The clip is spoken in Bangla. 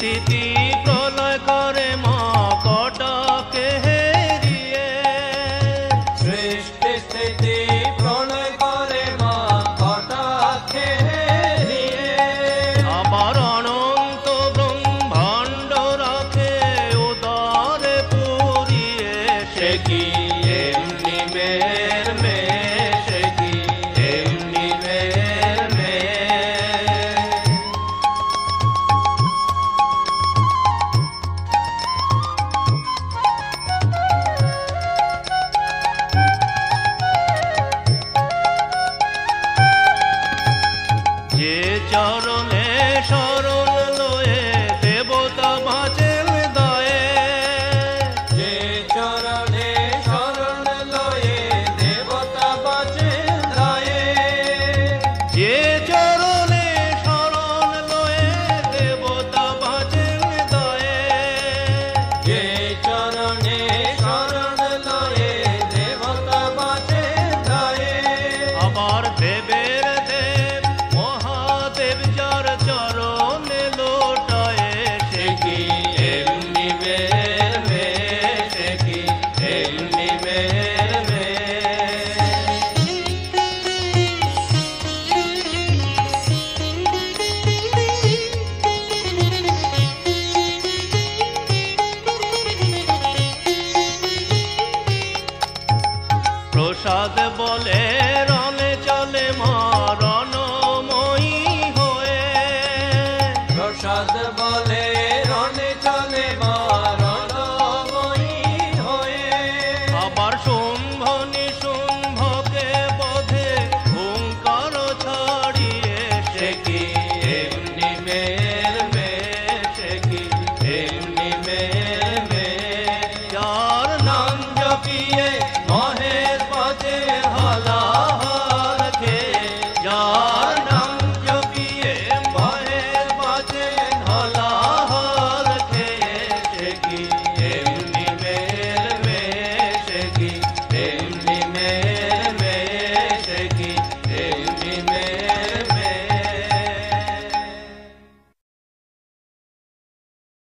স্থিতি প্রলয় করে মা কটাকে হেরিয়ে, সৃষ্টি স্থিতি প্রলয় করে মা কটাকে হেরিয়ে, আবার অনন্ত ব্রহ্মাণ্ড রাখে উদরে পুরিয়ে। সে কি এমনি মেয়ের মেয়ে, সে কি এমনি মেয়ের মেয়ে। যে চরণে শরণ লয়ে দেবতা বাঁচেন দয়ে, যে চরণে শরণ লয়ে দেবতা বাঁচেন দয়ে, যে চরণে শরণ লয়ে দেবতা বাঁচেন দয়ে, যে চরণে শরণ লয়ে দেবতা বাঁচেন দয়ে, আবার দেবের দেব মহাদেব যার চরণে লোটায়। সে কি এমনি মেয়ের মেয়ে, সে কি এমনি মেয়ের মেয়ে। প্রসাদ বলে রণে চলে মা রণময়ী হয়ে, প্রসাদ বলে